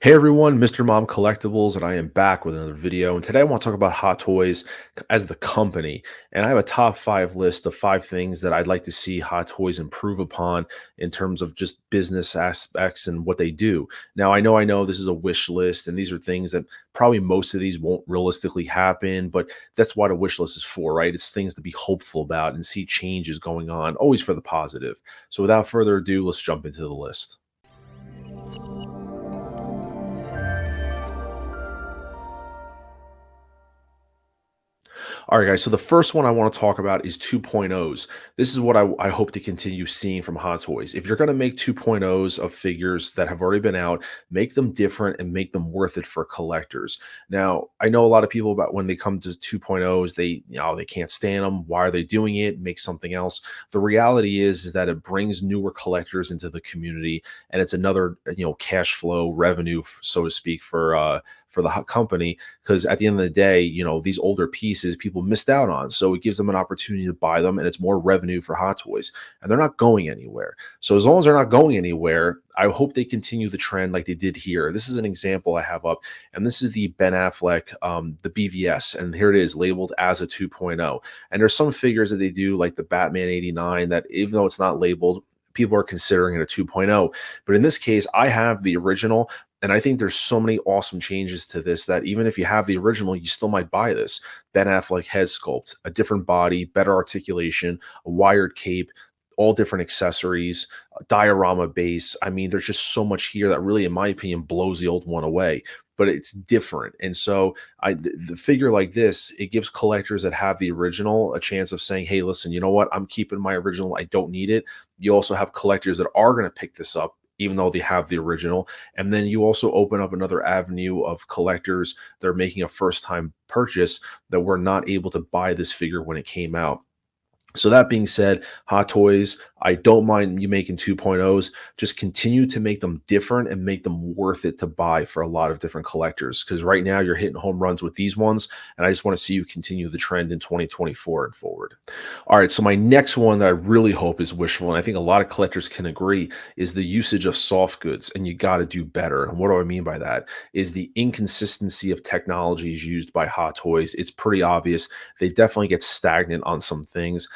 Hey everyone, Mr. Mom Collectibles, and I am back with another video. And today I want to talk about Hot Toys as the company. And I have a top five list of five things that I'd like to see Hot Toys improve upon in terms of just business aspects and what they do. Now, I know this is a wish list, and these are things that probably most of these won't realistically happen, but that's what a wish list is for, right? It's things to be hopeful about and see changes going on, always for the positive. So without further ado, let's jump into the list. All right, guys. So the first one I want to talk about is 2.0s. This is what I hope to continue seeing from Hot Toys. If you're going to make 2.0s of figures that have already been out, make them different and make them worth it for collectors. Now, I know a lot of people about when they come to 2.0s, they can't stand them. Why are they doing it? Make something else. The reality is that it brings newer collectors into the community, and it's another cash flow revenue, so to speak, for the company, because at the end of the day, these older pieces people missed out on. So it gives them an opportunity to buy them, and it's more revenue for Hot Toys. And they're not going anywhere. So as long as they're not going anywhere, I hope they continue the trend like they did here. This is an example I have up, and this is the Ben Affleck, the BVS, and here it is labeled as a 2.0. And there's some figures that they do, like the Batman 89, that even though it's not labeled, people are considering it a 2.0. But in this case, I have the original, and I think there's so many awesome changes to this that even if you have the original, you still might buy this. Ben Affleck head sculpt, a different body, better articulation, a wired cape, all different accessories, a diorama base. I mean, there's just so much here that really, in my opinion, blows the old one away. But it's different, and so the figure like this, it gives collectors that have the original a chance of saying, "Hey, listen, you know what? I'm keeping my original. I don't need it." You also have collectors that are going to pick this up even though they have the original. And then you also open up another avenue of collectors that are making a first time purchase that were not able to buy this figure when it came out. So that being said, Hot Toys, I don't mind you making 2.0s. Just continue to make them different and make them worth it to buy for a lot of different collectors. Because right now you're hitting home runs with these ones, and I just want to see you continue the trend in 2024 and forward. All right, so my next one that I really hope is wishful, and I think a lot of collectors can agree, is the usage of soft goods, and you got to do better. And what do I mean by that? Is the inconsistency of technologies used by Hot Toys. It's pretty obvious. They definitely get stagnant on some things.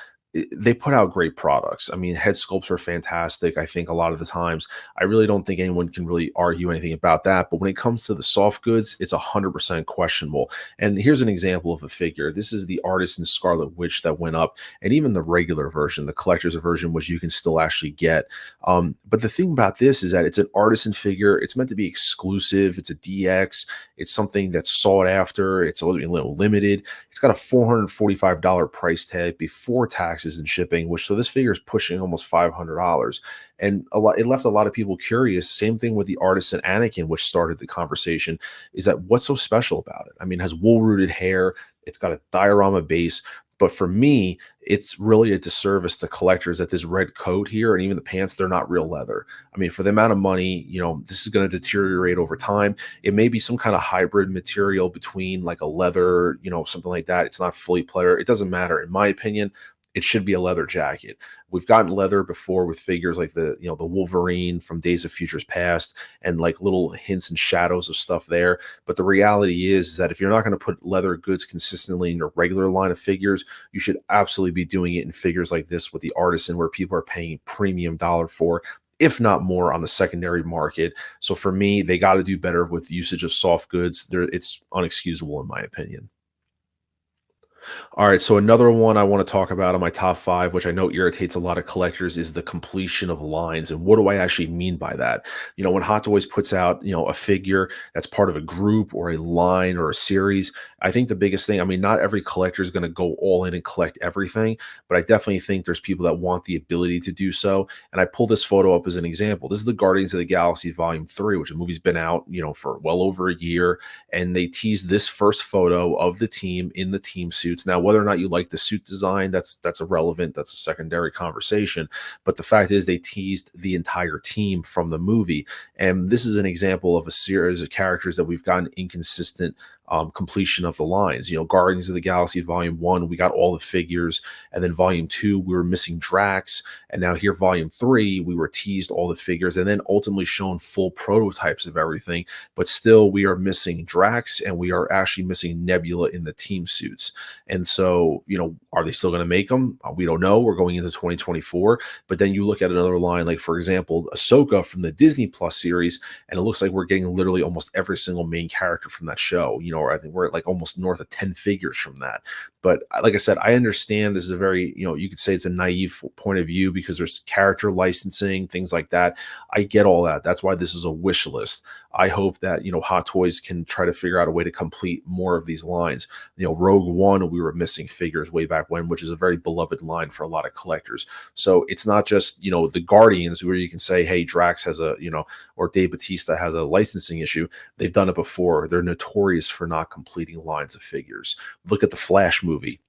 They put out great products. I mean, head sculpts are fantastic. I think a lot of the times, I really don't think anyone can really argue anything about that. But when it comes to the soft goods, it's 100% questionable. And here's an example of a figure. This is the Artisan Scarlet Witch that went up, and even the regular version, the collector's version, which you can still actually get. But the thing about this is that it's an artisan figure. It's meant to be exclusive. It's a DX. It's something that's sought after. It's a little limited. It's got a $445 price tag before taxes and shipping, which so this figure is pushing almost $500. And it left a lot of people curious. Same thing with the artisan Anakin, which started the conversation, is that what's so special about it? I mean, it has wool rooted hair. It's got a diorama base. But for me, it's really a disservice to collectors that this red coat here and even the pants, they're not real leather. I mean, for the amount of money, this is going to deteriorate over time. It may be some kind of hybrid material between like a leather, something like that. It's not fully pleather. It doesn't matter. In my opinion, it should be a leather jacket. We've gotten leather before with figures like the Wolverine from Days of Futures Past, and like little hints and shadows of stuff there. But the reality is that if you're not going to put leather goods consistently in your regular line of figures, you should absolutely be doing it in figures like this with the Artisan, where people are paying premium dollar for, if not more, on the secondary market. So for me, they got to do better with usage of soft goods. It's unexcusable in my opinion. All right, so another one I want to talk about on my top five, which I know irritates a lot of collectors, is the completion of lines. And what do I actually mean by that? When Hot Toys puts out, a figure that's part of a group or a line or a series, I think the biggest thing, I mean, not every collector is going to go all in and collect everything, but I definitely think there's people that want the ability to do so. And I pulled this photo up as an example. This is the Guardians of the Galaxy Volume 3, which the movie's been out, for well over a year. And they teased this first photo of the team in the team suits. Now, whether or not you like the suit design, that's irrelevant. That's a secondary conversation. But the fact is, they teased the entire team from the movie, and this is an example of a series of characters that we've gotten inconsistent completion of the lines. Guardians of the Galaxy Volume 1, we got all the figures, and then Volume 2, we were missing Drax, and now here, Volume 3, we were teased all the figures and then ultimately shown full prototypes of everything, but still we are missing Drax and we are actually missing Nebula in the team suits. And so, are they still going to make them? We don't know. We're going into 2024. But then you look at another line, like for example, Ahsoka from the Disney Plus series, and it looks like we're getting literally almost every single main character from that show. Or I think we're at like almost north of 10 figures from that. But like I said, I understand this is a very, you could say it's a naive point of view because there's character licensing, things like that. I get all that. That's why this is a wish list. I hope that, Hot Toys can try to figure out a way to complete more of these lines. Rogue One, we were missing figures way back when, which is a very beloved line for a lot of collectors. So it's not just, the Guardians where you can say, hey, Drax has or Dave Bautista has a licensing issue. They've done it before. They're notorious for not completing lines of figures. Look at the Flash movie.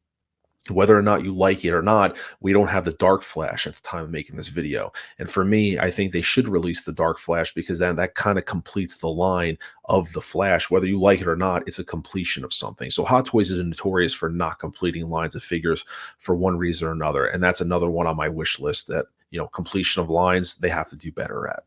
Whether or not you like it or not, we don't have the Dark Flash at the time of making this video. And for me, I think they should release the Dark Flash because then that kind of completes the line of the Flash. Whether you like it or not, it's a completion of something. So Hot Toys is notorious for not completing lines of figures for one reason or another. And that's another one on my wish list that, completion of lines, they have to do better at.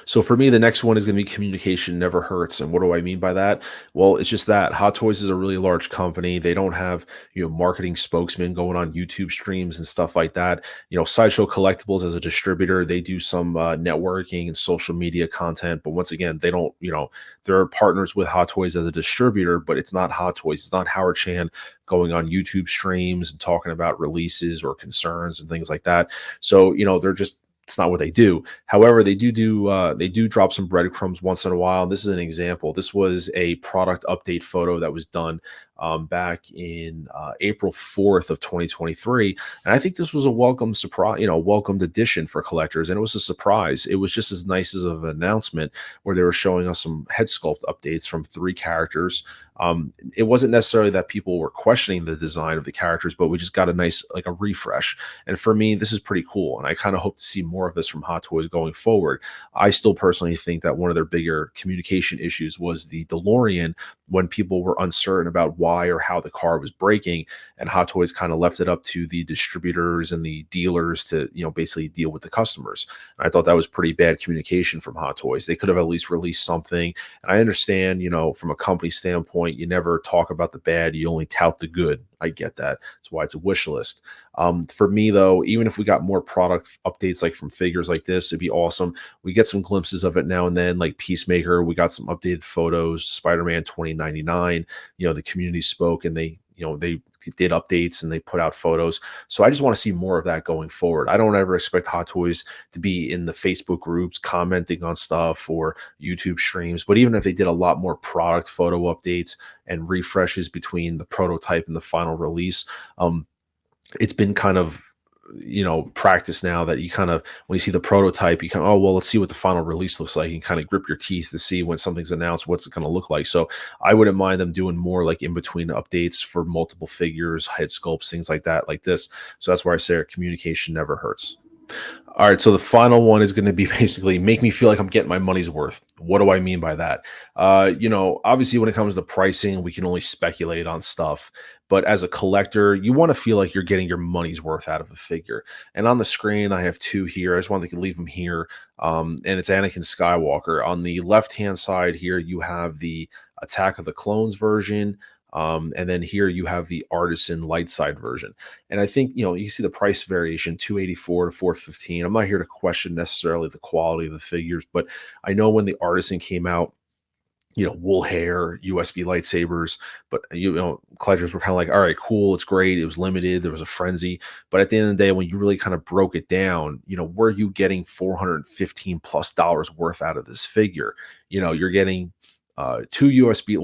So for me, the next one is going to be communication never hurts. And what do I mean by that? Well, it's just that Hot Toys is a really large company. They don't have, marketing spokesmen going on YouTube streams and stuff like that. Sideshow Collectibles as a distributor, they do some networking and social media content. But once again, they don't, they're partners with Hot Toys as a distributor, but it's not Hot Toys. It's not Howard Chan going on YouTube streams and talking about releases or concerns and things like that. So, they're just, it's not what they do. However, they do drop some breadcrumbs once in a while. And this is an example. This was a product update photo that was done back in April 4th of 2023. And I think this was a welcome surprise, welcomed addition for collectors. And it was a surprise. It was just as nice as of an announcement where they were showing us some head sculpt updates from 3 characters. It wasn't necessarily that people were questioning the design of the characters, but we just got a nice, like a refresh. And for me, this is pretty cool. And I kind of hope to see more of this from Hot Toys going forward. I still personally think that one of their bigger communication issues was the DeLorean when people were uncertain about why or how the car was breaking. And Hot Toys kind of left it up to the distributors and the dealers to, basically deal with the customers. And I thought that was pretty bad communication from Hot Toys. They could have at least released something. And I understand, from a company standpoint, you never talk about the bad, you only tout the good. I get that. That's why it's a wish list. For me, though, even if we got more product updates like from figures like this, it'd be awesome. We get some glimpses of it now and then, like Peacemaker. We got some updated photos, Spider-Man 2099. The community spoke and they did updates and they put out photos. So I just want to see more of that going forward. I don't ever expect Hot Toys to be in the Facebook groups commenting on stuff or YouTube streams, but even if they did a lot more product photo updates and refreshes between the prototype and the final release, it's been kind of practice now that you kind of, when you see the prototype, you kind of, oh, well, let's see what the final release looks like. You can kind of grip your teeth to see when something's announced, what's it going to look like. So I wouldn't mind them doing more like in between updates for multiple figures, head sculpts, things like that, like this. So that's where I say communication never hurts. All right, so the final one is going to be basically make me feel like I'm getting my money's worth. What do I mean by that? Obviously when it comes to pricing, we can only speculate on stuff. But as a collector, you want to feel like you're getting your money's worth out of a figure. And on the screen, I have 2 here. I just wanted to leave them here. And it's Anakin Skywalker. On the left-hand side here, you have the Attack of the Clones version. And then here you have the artisan light side version. And I think, you see the price variation, $284 to $415. I'm not here to question necessarily the quality of the figures, but I know when the artisan came out, wool hair, USB lightsabers, but collectors were kind of like, all right, cool, it's great, it was limited, there was a frenzy. But at the end of the day, when you really kind of broke it down, were you getting $415 plus worth out of this figure? You're getting one USB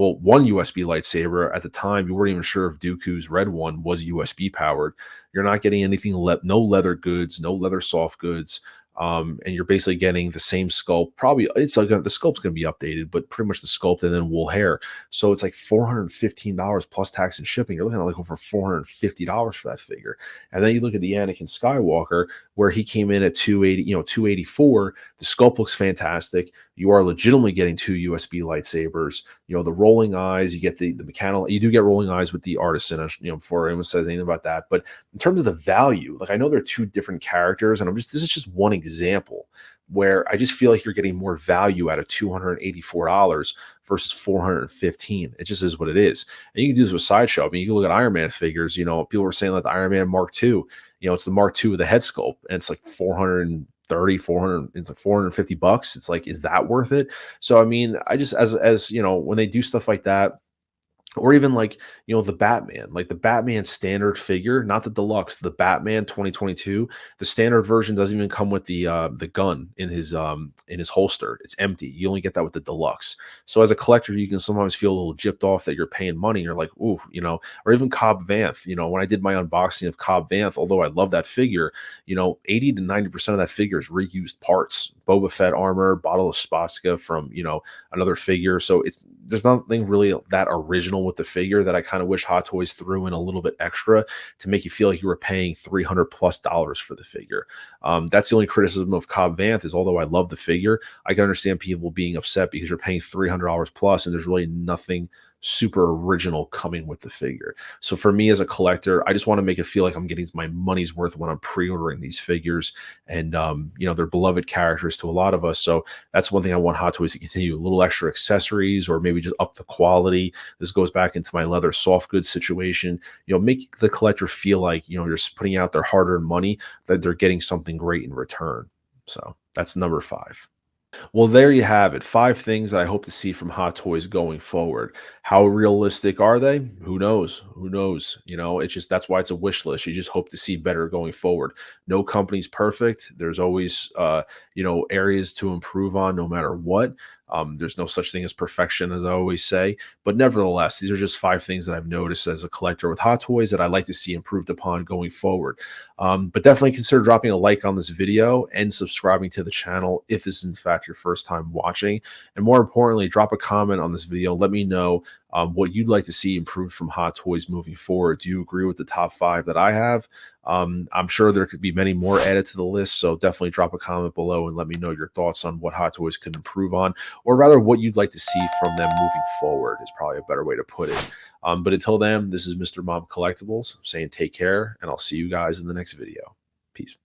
lightsaber. At the time, you weren't even sure if Dooku's red one was USB powered. You're not getting anything, no leather goods, no leather soft goods. And you're basically getting the same sculpt. Probably it's like the sculpt's going to be updated, but pretty much the sculpt and then wool hair. So it's like $415 plus tax and shipping. You're looking at like over $450 for that figure. And then you look at the Anakin Skywalker, where he came in at 280, 284. The sculpt looks fantastic. you are legitimately getting two USB lightsabers. You know, the rolling eyes, you get the mechanical, you do get rolling eyes with the artisan, you know, before anyone says anything about that. But in terms of the value, like I know they're two different characters, and this is just one example where I just feel like you're getting more value out of $284 versus 415. It just is what it is. And you can do this with Sideshow. I mean, you can look at Iron Man figures, you know, people were saying that the Iron Man Mark II, you know, it's the Mark II with the head sculpt, and it's like 430, 400, it's like $450. It's like, is that worth it? So I mean, I just as you know, when they do stuff like that, or even like, you know, the Batman, like the Batman standard figure, not the deluxe, the Batman 2022, the standard version doesn't even come with the gun in his holster. It's empty. You only get that with the deluxe. So as a collector, you can sometimes feel a little gypped off that you're paying money. You're like, ooh, you know, or even Cobb Vanth. You know, when I did my unboxing of Cobb Vanth, although I love that figure, you know, 80 to 90% of that figure is reused parts. Boba Fett armor, bottle of Spotska from, you know, another figure. So there's nothing really that original with the figure that I kind of wish Hot Toys threw in a little bit extra to make you feel like you were paying $300+ for the figure. That's the only criticism of Cobb Vanth is, although I love the figure, I can understand people being upset because you're paying $300+ and there's really nothing super original coming with the figure. So for me as a collector, I just want to make it feel like I'm getting my money's worth when I'm pre-ordering these figures, and you know, they're beloved characters to a lot of us. So that's one thing I want Hot Toys to continue: a little extra accessories, or maybe just up the quality. This goes back into my leather soft goods situation. You know, make the collector feel like, you know, you're putting out their hard-earned money, that they're getting something great in return. So that's number 5. Well, there you have it. 5 things that I hope to see from Hot Toys going forward. How realistic are they? Who knows? Who knows? You know, it's just, that's why it's a wish list. You just hope to see better going forward. No company's perfect. There's always you know, areas to improve on no matter what. There's no such thing as perfection, as I always say. But nevertheless, these are just 5 things that I've noticed as a collector with Hot Toys that I'd like to see improved upon going forward. But definitely consider dropping a like on this video and subscribing to the channel if this is in fact your first time watching. And more importantly, drop a comment on this video. Let me know what you'd like to see improved from Hot Toys moving forward. Do you agree with the top 5 that I have? I'm sure there could be many more added to the list, so definitely drop a comment below and let me know your thoughts on what Hot Toys could improve on, or rather what you'd like to see from them moving forward is probably a better way to put it. But until then, this is Mr. Mom Collectibles saying take care, and I'll see you guys in the next video. Peace.